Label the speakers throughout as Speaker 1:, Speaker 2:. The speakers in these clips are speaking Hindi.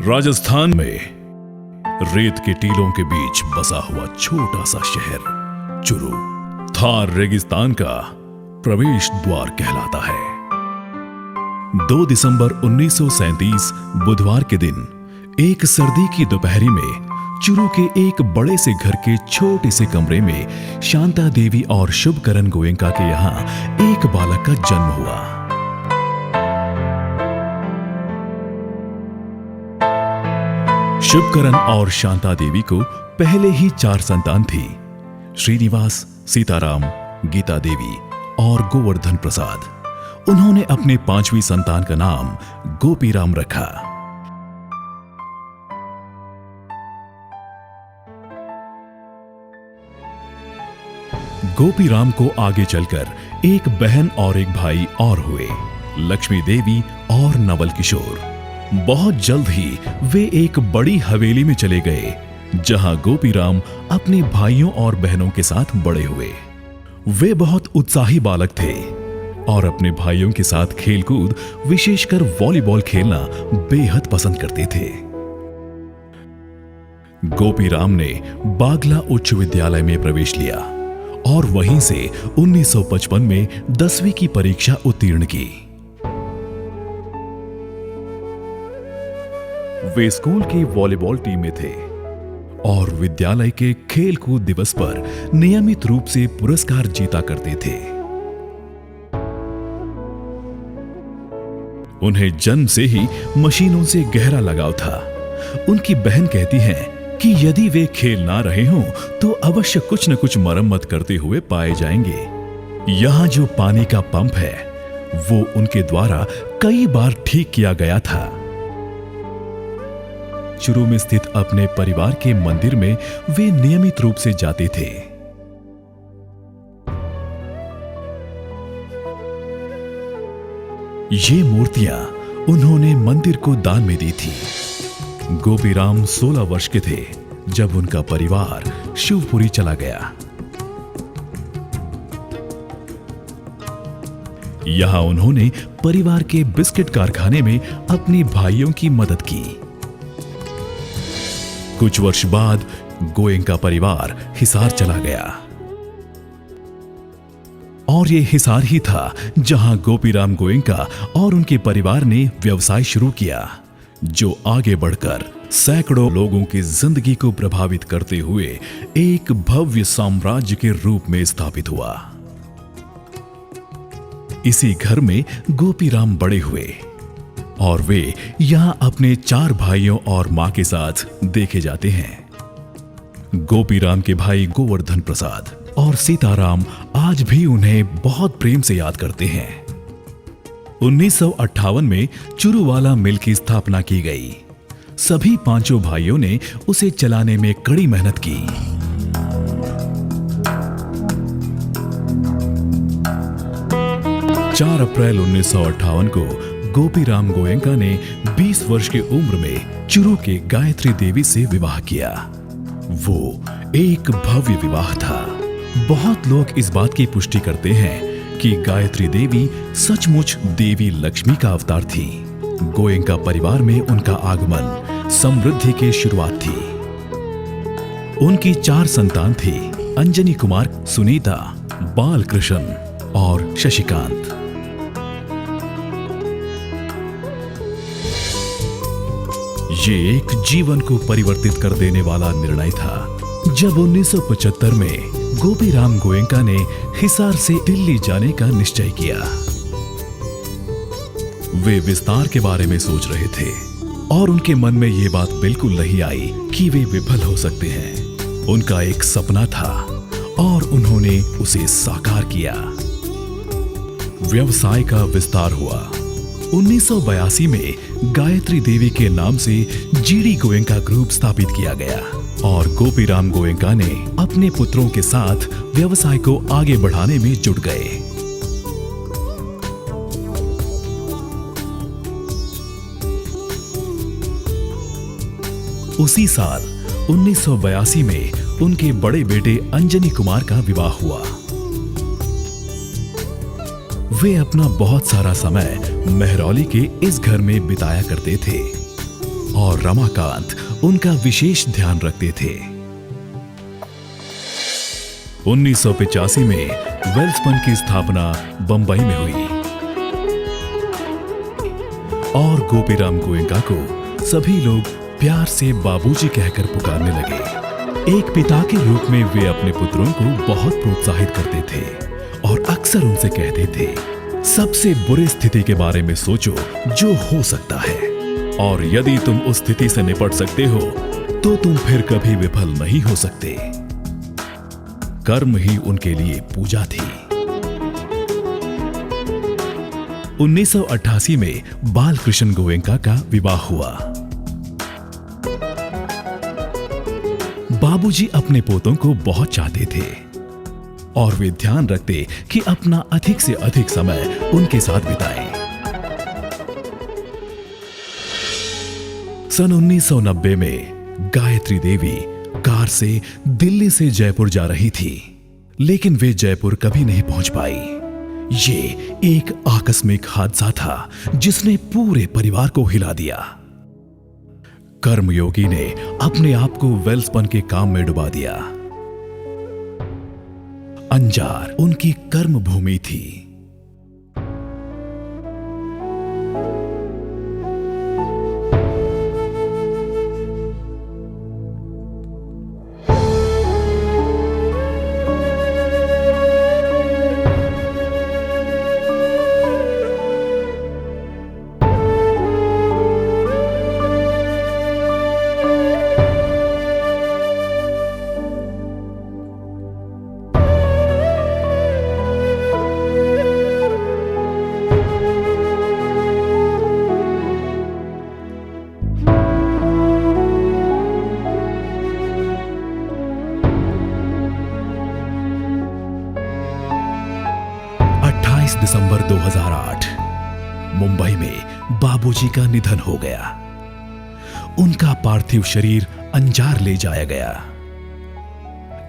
Speaker 1: राजस्थान में रेत के टीलों के बीच बसा हुआ छोटा सा शहर चुरू थार रेगिस्तान का प्रवेश द्वार कहलाता है। 2 दिसंबर 1937 बुधवार के दिन एक सर्दी की दोपहरी में चुरू के एक बड़े से घर के छोटे से कमरे में शांता देवी और शुभकरण गोयंका के यहाँ एक बालक का जन्म हुआ। शुभकरण और शांता देवी को पहले ही 4 संतान थी, श्रीनिवास, सीताराम, गीता देवी और गोवर्धन प्रसाद। उन्होंने अपने 5वीं संतान का नाम गोपीराम रखा। गोपीराम को आगे चलकर एक बहन और एक भाई और हुए, लक्ष्मी देवी और नवल किशोर। बहुत जल्द ही वे एक बड़ी हवेली में चले गए, जहां गोपीराम अपने भाइयों और बहनों के साथ बड़े हुए। वे बहुत उत्साही बालक थे और अपने भाइयों के साथ खेलकूद, विशेषकर वॉलीबॉल खेलना बेहद पसंद करते थे। गोपीराम ने बागला उच्च विद्यालय में प्रवेश लिया और वहीं से 1955 में 10वीं की परीक्षा उत्तीर्ण की। वे स्कूल की वॉलीबॉल टीम में थे और विद्यालय के खेलकूद दिवस पर नियमित रूप से पुरस्कार जीता करते थे। उन्हें जन्म से ही मशीनों से गहरा लगाव था। उनकी बहन कहती है कि यदि वे खेल ना रहे हों तो अवश्य कुछ न कुछ मरम्मत करते हुए पाए जाएंगे। यहां जो पानी का पंप है वो उनके द्वारा कई बार ठीक किया गया था। चुरू में स्थित अपने परिवार के मंदिर में वे नियमित रूप से जाते थे। ये मूर्तियां उन्होंने मंदिर को दान में दी थी। गोपीराम 16 वर्ष के थे जब उनका परिवार शिवपुरी चला गया। यहां उन्होंने परिवार के बिस्किट कारखाने में अपने भाइयों की मदद की। कुछ वर्ष बाद गोयंका परिवार हिसार चला गया और ये हिसार ही था जहां गोपीराम गोयंका और उनके परिवार ने व्यवसाय शुरू किया, जो आगे बढ़कर सैकड़ों लोगों की जिंदगी को प्रभावित करते हुए एक भव्य साम्राज्य के रूप में स्थापित हुआ। इसी घर में गोपीराम बड़े हुए और वे यहां अपने 4 भाइयों और मां के साथ देखे जाते हैं। गोपीराम के भाई गोवर्धन प्रसाद और सीताराम आज भी उन्हें बहुत प्रेम से याद करते हैं। 1958 में चुरूवाला मिल की स्थापना की गई। सभी 5 भाइयों ने उसे चलाने में कड़ी मेहनत की। चार अप्रैल 1958 को गोपीराम गोयंका ने 20 वर्ष की उम्र में चुरू के गायत्री देवी से विवाह किया। वो एक भव्य विवाह था। बहुत लोग इस बात की पुष्टि करते हैं कि गायत्री देवी सचमुच देवी लक्ष्मी का अवतार थी। गोयंका परिवार में उनका आगमन समृद्धि की शुरुआत थी। उनकी 4 संतान थी, अंजनी कुमार, सुनीता, बालकृष्ण और शशिकांत। ये एक जीवन को परिवर्तित कर देने वाला निर्णय था जब 1975 में गोपीराम गोयंका ने हिसार से दिल्ली जाने का निश्चय किया। वे विस्तार के बारे में सोच रहे थे और उनके मन में यह बात बिल्कुल नहीं आई कि वे विफल हो सकते हैं। उनका एक सपना था और उन्होंने उसे साकार किया। व्यवसाय का विस्तार हुआ। 1982 में गायत्री देवी के नाम से जीडी गोयंका ग्रुप स्थापित किया गया और गोपीराम गोयंका ने अपने पुत्रों के साथ व्यवसाय को आगे बढ़ाने में जुट गए। उसी साल 1982 में उनके बड़े बेटे अंजनी कुमार का विवाह हुआ। वे अपना बहुत सारा समय मेहरौली के इस घर में बिताया करते थे। और रमाकांत उनका विशेष ध्यान रखते थे। 1985 में वेल्सपन की स्थापना बंबई में हुई और गोपीराम गोयनका को सभी लोग प्यार से बाबूजी कहकर पुकारने लगे। एक पिता के रूप में वे अपने पुत्रों को बहुत प्रोत्साहित करते थे और अक्सर उनसे कहते थे, सबसे बुरी स्थिति के बारे में सोचो जो हो सकता है, और यदि तुम उस स्थिति से निपट सकते हो तो तुम फिर कभी विफल नहीं हो सकते। कर्म ही उनके लिए पूजा थी। 1988 में बालकृष्ण गोयनका का विवाह हुआ। बाबूजी अपने पोतों को बहुत चाहते थे और वे ध्यान रखते कि अपना अधिक से अधिक समय उनके साथ बिताएं। सन 1990 में गायत्री देवी कार से दिल्ली से जयपुर जा रही थी, लेकिन वे जयपुर कभी नहीं पहुंच पाई। ये एक आकस्मिक हादसा था जिसने पूरे परिवार को हिला दिया। कर्मयोगी ने अपने आप को वेल्सपन के काम में डुबा दिया। अंजार उनकी कर्म भूमि थी। दिसंबर 2008 मुंबई में बाबूजी का निधन हो गया। उनका पार्थिव शरीर अंजार ले जाया गया।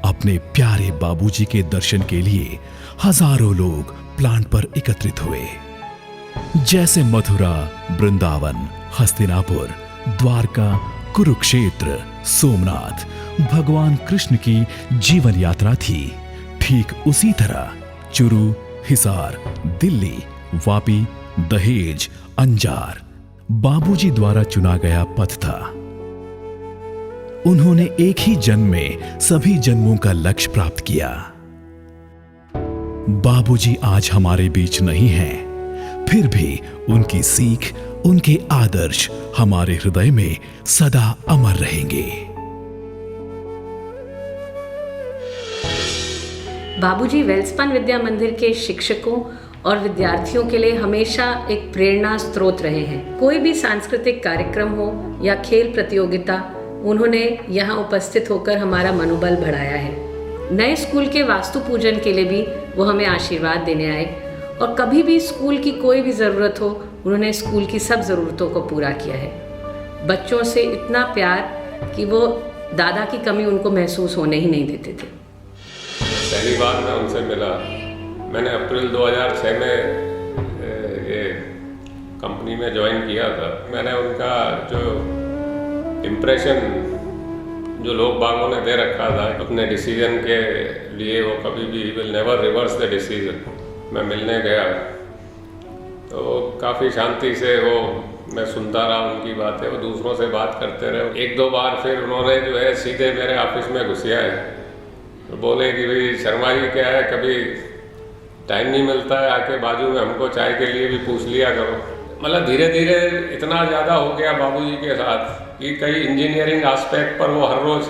Speaker 1: अपने प्यारे बाबूजी के दर्शन के लिए हजारों लोग प्लांट पर एकत्रित हुए। जैसे मथुरा, वृंदावन, हस्तिनापुर, द्वारका, कुरुक्षेत्र, सोमनाथ भगवान कृष्ण की जीवन यात्रा थी, ठीक उसी तरह चुरू, हिसार, दिल्ली, वापी, दहेज, अंजार बाबूजी द्वारा चुना गया पथ था। उन्होंने एक ही जन्म में सभी जन्मों का लक्ष्य प्राप्त किया। बाबूजी आज हमारे बीच नहीं हैं, फिर भी उनकी सीख, उनके आदर्श हमारे हृदय में सदा अमर रहेंगे।
Speaker 2: बाबूजी वेल्सपन विद्या मंदिर के शिक्षकों और विद्यार्थियों के लिए हमेशा एक प्रेरणा स्रोत रहे हैं। कोई भी सांस्कृतिक कार्यक्रम हो या खेल प्रतियोगिता, उन्होंने यहाँ उपस्थित होकर हमारा मनोबल बढ़ाया है। नए स्कूल के वास्तु पूजन के लिए भी वो हमें आशीर्वाद देने आए और कभी भी स्कूल की कोई भी ज़रूरत हो, उन्होंने स्कूल की सब ज़रूरतों को पूरा किया है। बच्चों से इतना प्यार कि वो दादा की कमी उनको महसूस होने ही नहीं देते थे।
Speaker 3: पहली बार मैं उनसे मिला, मैंने अप्रैल 2006 में ये कंपनी में ज्वाइन किया था। मैंने उनका जो इम्प्रेशन जो लोग बागों ने दे रखा था अपने डिसीजन के लिए, वो कभी भी will never reverse the decision. मैं मिलने गया तो काफ़ी शांति से वो मैं सुनता रहा उनकी बातें, वो दूसरों से बात करते रहे। एक दो बार फिर उन्होंने जो है सीधे मेरे ऑफिस में घुसिया है, तो बोले कि भाई शर्मा जी क्या है, कभी टाइम नहीं मिलता है, आके बाजू में हमको चाय के लिए भी पूछ लिया करो। मतलब धीरे धीरे इतना ज़्यादा हो गया बाबूजी के साथ कि कई इंजीनियरिंग एस्पेक्ट पर वो हर रोज़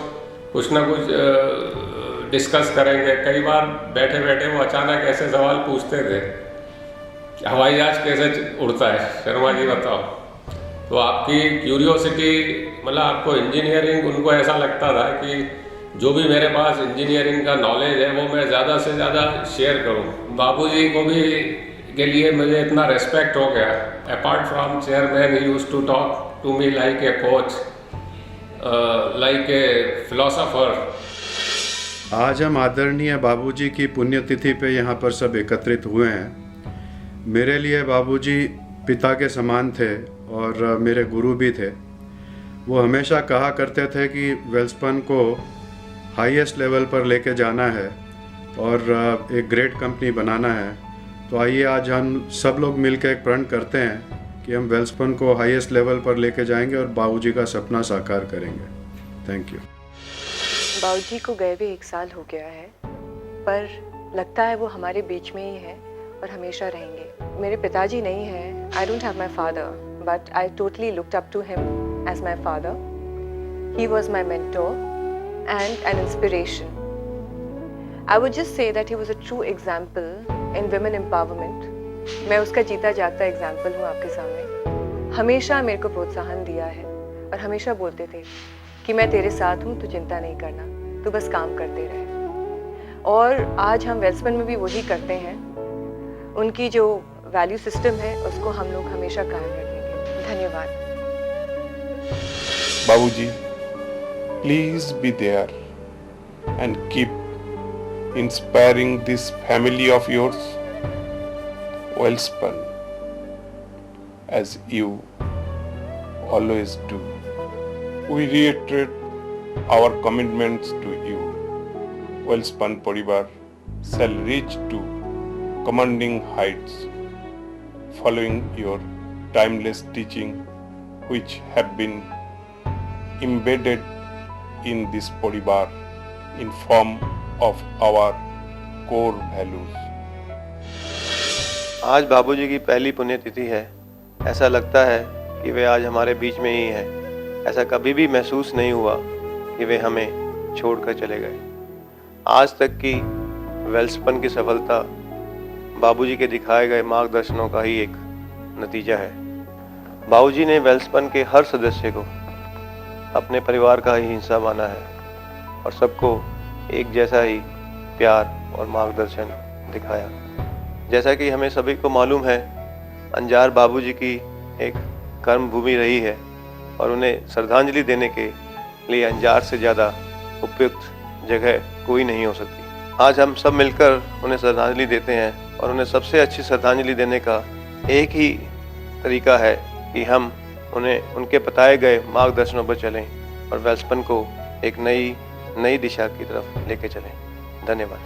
Speaker 3: कुछ ना कुछ डिस्कस करेंगे। कई बार बैठे बैठे वो अचानक ऐसे सवाल पूछते थे, हवाई जहाज कैसे उड़ता है शर्मा जी बताओ। तो आपकी क्यूरियोसिटी, मतलब आपको इंजीनियरिंग, उनको ऐसा लगता था कि जो भी मेरे पास इंजीनियरिंग का नॉलेज है वो मैं ज़्यादा से ज़्यादा शेयर करूं। बाबूजी को भी के लिए मुझे इतना रेस्पेक्ट हो गया। Apart from chairman he used to talk to me like a coach, like a philosopher.
Speaker 4: आज हम आदरणीय बाबूजी की पुण्यतिथि पे यहाँ पर सब एकत्रित हुए हैं। मेरे लिए बाबूजी पिता के समान थे और मेरे गुरु भी थे। वो हमेशा कहा करते थे कि वेल्सपन को हाईएस्ट लेवल पर लेके जाना है और एक ग्रेट कंपनी बनाना है। तो आइए आज हम सब लोग मिलकर एक प्रण करते हैं कि हम वेल्सपन को हाईएस्ट लेवल पर लेके जाएंगे और बाबूजी का सपना साकार करेंगे। Thank you.
Speaker 5: बाबूजी को गए भी 1 साल हो गया है, पर लगता है वो हमारे बीच में ही है और हमेशा रहेंगे। मेरे पिताजी नहीं हैं, I don't have my father, but I totally looked up to him as my father. He was my mentor and an inspiration. I would just say that he was a true example in women empowerment. मैं उसका जीता जागता एग्जाम्पल हूँ आपके सामने। हमेशा मेरे को प्रोत्साहन दिया है और हमेशा बोलते थे कि मैं तेरे साथ हूँ, तो चिंता नहीं करना, तू बस काम करते रहे। और आज हम वेल्सपन में भी वही करते हैं। उनकी जो वैल्यू सिस्टम है उसको हम लोग हमेशा कायम रखेंगे। धन्यवाद।
Speaker 6: Babuji, please be there and keep inspiring this family of yours, Welspun, as you always do. We reiterate our commitments to you. Welspun Paribar shall reach to commanding heights, following your timeless teaching, which have been embedded in this Paribar in form of our core values.
Speaker 7: आज बाबूजी की पहली पुण्यतिथि है। ऐसा लगता है कि वे आज हमारे बीच में ही हैं। ऐसा कभी भी महसूस नहीं हुआ कि वे हमें छोड़कर चले गए। आज तक की वेल्सपन की सफलता बाबूजी के दिखाए गए मार्गदर्शनों का ही एक नतीजा है। बाबूजी ने वेल्सपन के हर सदस्य को अपने परिवार का ही हिस्सा माना है और सबको एक जैसा ही प्यार और मार्गदर्शन दिखाया। जैसा कि हमें सभी को मालूम है, अंजार बाबूजी की एक कर्म भूमि रही है और उन्हें श्रद्धांजलि देने के लिए अंजार से ज़्यादा उपयुक्त जगह कोई नहीं हो सकती। आज हम सब मिलकर उन्हें श्रद्धांजलि देते हैं और उन्हें सबसे अच्छी श्रद्धांजलि देने का एक ही तरीका है कि हम उन्हें उनके बताए गए मार्गदर्शनों पर चलें और वेल्सपन को एक नई दिशा की तरफ लेके चलें। धन्यवाद।